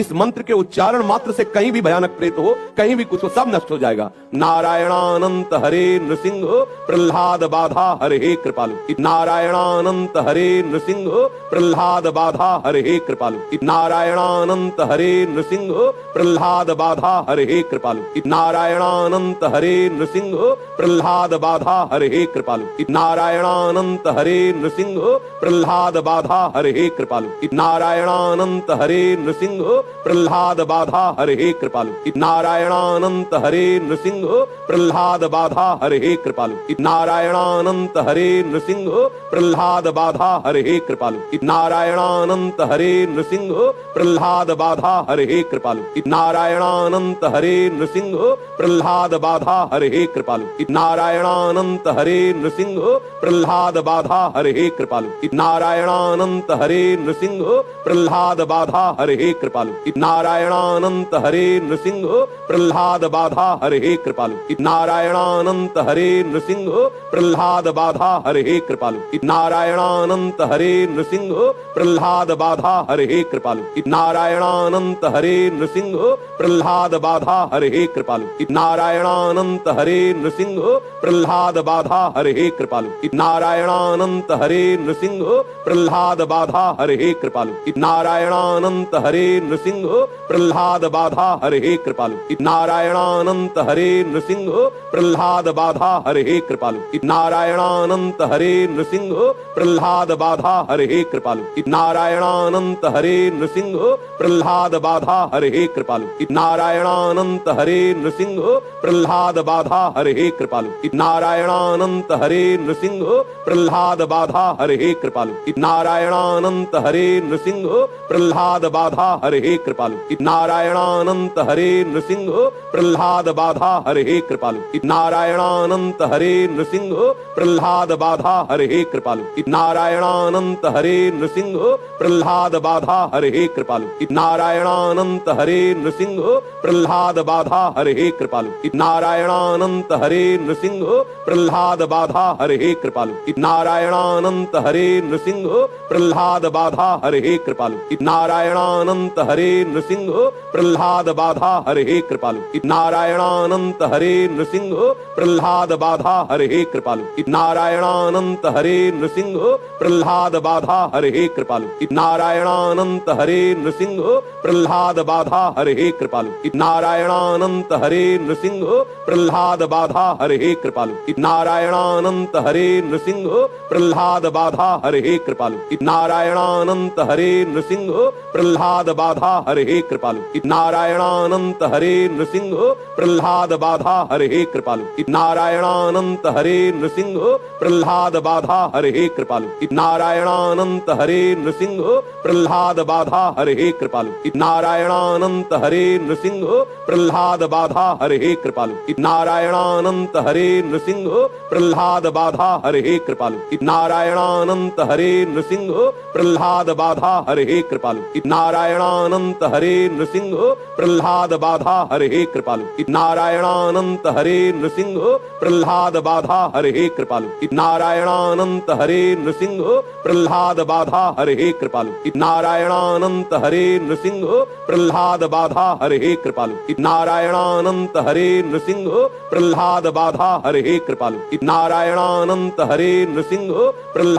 इस मंत्र के उच्चारण मात्र से कहीं भी भयानक प्रेत हो, कहीं भी कुछ हो, सब नष्ट हो जाएगा। नारायणानंत हरे नृसिंह प्रह्लाद बाधा हरे कृपालु। नारायणानंत हरे नृसिंह प्रह्लाद बाधा हरे कृपालु। नारायणानंत हरे नृसिंह प्रह्लाद बाधा हरे कृपालु। नारायणानंत हरे नृसिंह प्रह्लाद बाधा हरे कृपालु। नारायणानंत हरे नृसिंह प्रह्लाद बाधा हरे कृपालु। नारायणानंत हरे नृसिंह प्रह्लाद बाधा हरे कृपालु। नारायणानंत हरे नृसिंह प्रह्लाद बाधा हरे कृपालु। नारायणानंत हरे नृसिंह प्रह्लाद बाधा हरे कृपालु। नारायणानंत हरे नृसिंह प्रह्लाद बाधा हरे कृपालु। नारायणानंत हरे नृसिंह प्रह्लाद बाधा हरे कृपालु। नारायणानंत हरे नृसिंह प्रह्लाद बाधा हरे कृपालु। नारायणानंत हरे नृसिंह प्रह्लाद बाधा हरे कृपालु। नारायणानंत हरे नृसिंह प्रह्लाद बाधा हरे कृपालु। नारायणानंत हरे नृसिंह प्रह्लाद बाधा हरे कृपालु। नारायणानंत हरे नृसिंह प्रह्लाद बाधा हरे कृपालु। नारायणानंत हरे नृसिंह प्रह्लाद बाधा हरे कृपालु। नारायणानंत हरे नृसिंह प्रह्लाद बाधा हरे कृपालु। नारायणानंत हरे नृसिंह प्रह्लाद बाधा हरे कृपालु। नारायणानंत हरे नृसिंह प्रह्लाद बाधा हरे कृपालु। नारायणानंत हरे नृसिंह प्रह्लाद बाधा हरे कृपालु। नारायणानंत हरे नृसिंह प्रह्लाद बाधा हरे कृपालु। नारायणानंत हरे नृसिंह प्रह्लाद बाधा हरे कृपालु। नारायणानंत हरे नृसिंह प्रह्लाद बाधा हरे कृपालु। नारायणानंत हरे नृसिंह प्रह्लाद बाधा हरे कृपालु। नारायणानंत हरे नृसिंह प्रह्लाद बाधा हरे कृपालु। नारायणानंत हरे नृसिंह प्रह्लाद बाधा हरे कृपालु। नारायणानंत हरे नृसिंह प्रह्लाद बाधा हरे कृपालु। नारायणानंत हरे नृसिंह प्रह्लाद बाधा हरे कृपालु। नारायणानंत हरे नृसिंह प्रह्लाद बाधा हरे कृपालु। नारायणानंत हरे नृसिंह प्रह्लाद बाधा हरे कृपालु। नारायणानंत हरे नृसिंह प्रह्लाद बाधा हरे कृपालु। नारायणानंत हरे नृसिंह प्रह्लाद बाधा हरे कृपालु। नारायणानंत हरे नृसिंह प्रह्लाद बाधा हरे कृपालु। नारायणानंत हरे नृसिंह प्रह्लाद बाधा हरे कृपालु। नारायणानंत हरे नृसिंह प्रह्लाद बाधा हरे कृपालु। नारायणानंत हरे नृसिंह प्रह्लाद बाधा हरे कृपालु। नारायणानंत हरे नृसिंह प्रह्लाद बाधा हरे कृपालु। नारायणानंत हरे नृसिंह प्रह्लाद बाधा हरे कृपालु। नारायणानंत हरे नृसिंह प्रह्लाद बाधा हरे कृपालु। नारायणानंत हरे नृसिंह प्रह्लाद बाधा हरे कृपालु। नारायणानंत हरे नृसिंह प्रह्लाद बाधा हरे कृपालु। नारायणानंत हरे नृसिंह प्रह्लाद बाधा हरे कृपालु। नारायणानंत हरे नृसिंह प्रह्लाद बाधा हरे कृपालु। नारायणानंत हरे नृसिंह प्रह्लाद बाधा हरे कृपालु। नारायणानंत हरे नृसिंह प्रह्लाद बाधा हरे कृपालु। नारायणानंत हरे नृसिंह प्रह्लाद बाधा हरे कृपालु। नारायणानंत हरे नृसिंह प्रह्लाद बाधा हरे कृपालु। नारायणानंत हरे नृसिंह प्रह्लाद बाधा हरे कृपालु। नारायणानंत हरे नृसिंह प्रह्लाद बाधा हरे कृपालु। नारायणानंत हरे नृसिंह प्रह्लाद बाधा हरे कृपालु। नारायणानंत हरे नृसिंह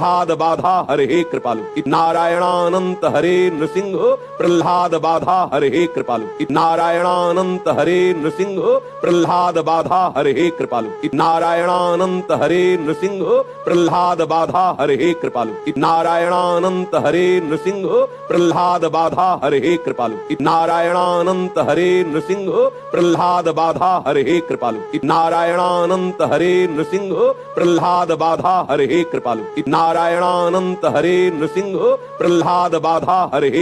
प्रह्लाद बाधा हरे कृपालु। नारायणानंत हरे नृसिंह प्रह्लाद बाधा हरे कृपालु। नारायणानंत हरे नृसिंह प्रह्लाद बाधा हरे कृपालु। नारायणानंत हरे नृसिंह प्रह्लाद बाधा हरे कृपालु। नारायणानंत हरे नृसिंह प्रह्लाद बाधा हरे कृपालु। नारायणानंत हरे नृसिंह प्रह्लाद बाधा हरे कृपालु। नारायणानंत हरे नृसिंह प्रह्लाद बाधा हरे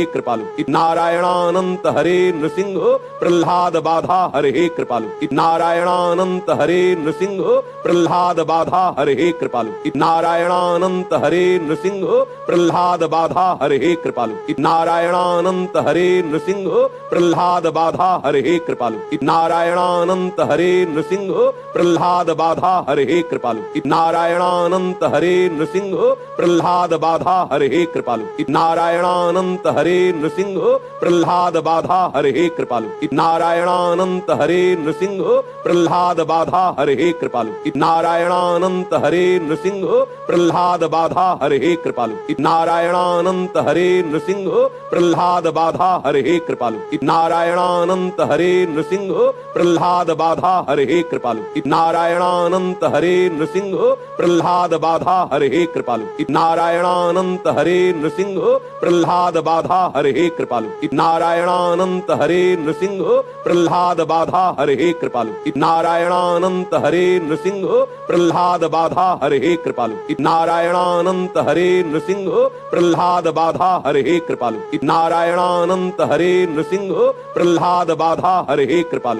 कृपालु। नारायणानंत हरे नृसिंह प्रह्लाद बाधा हरे कृपालु। नारायणानंत हरे नृसिंह प्रह्लाद बाधा हरे कृपालु। नारायणानंत हरे नृसिंह प्रह्लाद बाधा हरे कृपालु। नारायणानंत हरे नृसिंह प्रह्लाद बाधा हरे कृपालु। नारायणानंत हरे नृसिंह प्रह्लाद बाधा हरे कृपालु। नारायणानंत हरे नृसिंह प्रह्लाद बाधा हरे कृपालु। नारायणानंत हरे नृसिंह प्रह्लाद बाधा हरे कृपालु। नारायणानंत हरे नृसिंह प्रह्लाद बाधा हरे कृपालु। नारायणानंत हरे नृसिंह प्रह्लाद बाधा हरे कृपालु। नारायणानंत हरे नृसिंह प्रह्लाद बाधा हरे कृपालु। नारायणानंत हरे नृसिंह प्रह्लाद बाधा हरे कृपालु। नारायणानंत हरे नृसिंह प्रह्लाद बाधा हरे कृपालु। नारायणानंत हरे नृसिंह प्रह्लाद बाधा हरे कृपालु। नारायणानंत हरे नृसिंह प्रह्लाद बाधा हरे कृपालु। नारायणानंत हरे नृसिंह प्रह्लाद बाधा हरे कृपालु। नारायणानंत हरे नृसिंह प्रह्लाद बाधा हरे कृपालु। नारायणानंत हरे नृसिंह प्रह्लाद बाधा हरे कृपालु।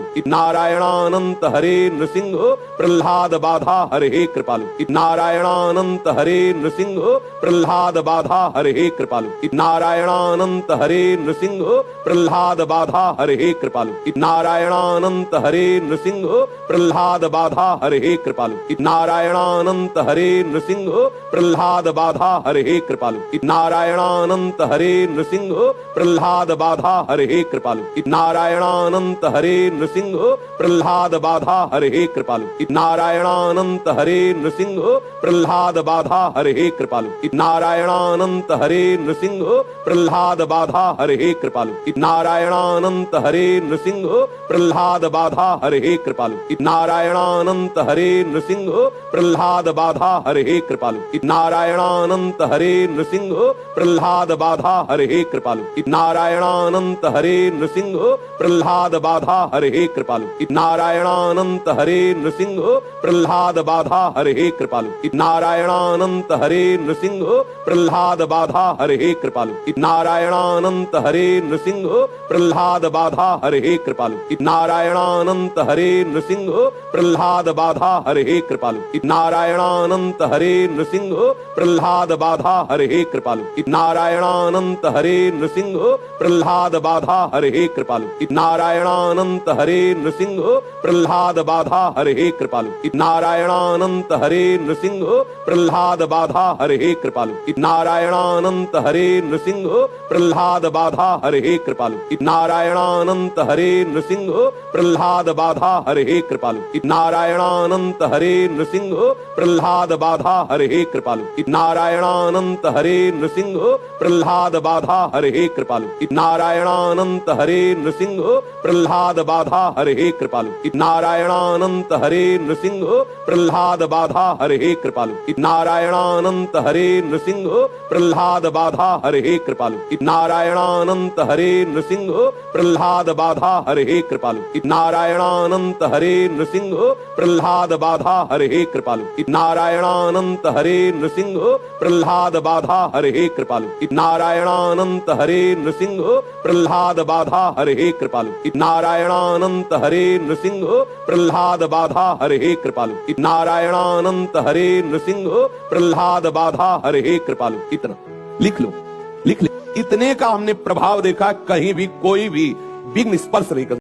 नारायणानंत हरे नृसिंह प्रह्लाद बाधा हरे कृपालु। नारायणानंत हरे नृसिंह प्रह्लाद बाधा हरे कृपालु। नारायणानंत हरे नृसिंह प्रह्लाद बाधा हरे कृपालु। नारायणानंत हरे नृसिंह प्रह्लाद बाधा हरे कृपालु। नारायणानंत हरे नृसिंह प्रह्लाद बाधा हरे कृपालु। नारायणानंत हरे नृसिंह प्रह्लाद बाधा हरे कृपालु। नारायणानंत हरे नृसिंह प्रह्लाद बाधा हरे कृपालु। नारायणानंत हरे नृसिंह प्रह्लाद बाधा हरे कृपालु। नारायणानंत हरे नृसिंह प्रह्लाद बाधा हरे कृपालु। नारायणानंत हरे नृसिंह प्रह्लाद बाधा हरे कृपालु। नारायणानंत हरे नृसिंह प्रह्लाद बाधा हरे कृपालु। नारायणानंत हरे नृसिंह प्रह्लाद बाधा हरे कृपालु। नारायणानंत हरे नृसिंह प्रह्लाद बाधा हरे कृपालु। नारायणानंत हरे नृसिंह प्रह्लाद बाधा हरे कृपालु। नारायणानंत हरे नृसिंह प्रह्लाद बाधा हरे कृपालु। नारायणानंत हरे नृसिंह प्रह्लाद बाधा हरे कृपालु। नारायणानंत हरे नृसिंह प्रह्लाद बाधा हरे कृपालु। नारायणानंत हरे नृसिंह प्रह्लाद बाधा हरे कृपालु। नारायणानंत हरे नृसिंह प्रह्लाद बाधा हरे कृपालु। नारायणानंत हरे नृसिंह प्रह्लाद बाधा हरे कृपालु। नारायणानंत हरे नृसिंह प्रह्लाद बाधा हरे कृपालु। नारायणानंत हरे नृसिंह प्रह्लाद बाधा हरे कृपालु। नारायणानंत हरे नृसिंह प्रह्लाद बाधा हरे कृपालु। नारायणानंत हरे नृसिंह प्रह्लाद बाधा हरे कृपालु। नारायणानंत हरे नृसिंह प्रह्लाद बाधा हरे कृपालु। नारायणानंत हरे नृसिंह प्रह्लाद बाधा हरे कृपालु। नारायणानंत हरे नृसिंह प्रह्लाद बाधा हरे कृपालु। नारायणानंत हरे नृसिंह प्रह्लाद बाधा हरे कृपालु। नारायणानंत हरे नृसिंह प्रह्लाद बाधा हरे कृपालु। नारायणानंत हरे नृसिंह प्रह्लाद बाधा हरे कृपालु। नारायणानंत हरे नृसिंह प्रह्लाद बाधा हरे कृपालु। नारायणानंत हरे नृसिंह प्रह्लाद बाधा हरे कृपालु। नारायणानंत हरे नृसिंह प्रह्लाद बाधा हरे कृपालु। नारायणानंत हरे नृसिंह प्रह्लाद बाधा हरे कृपालु। इतना लिख लो, लिख ले। इतने का हमने प्रभाव देखा, कहीं भी कोई भी विघ्न स्पर्श नहीं कर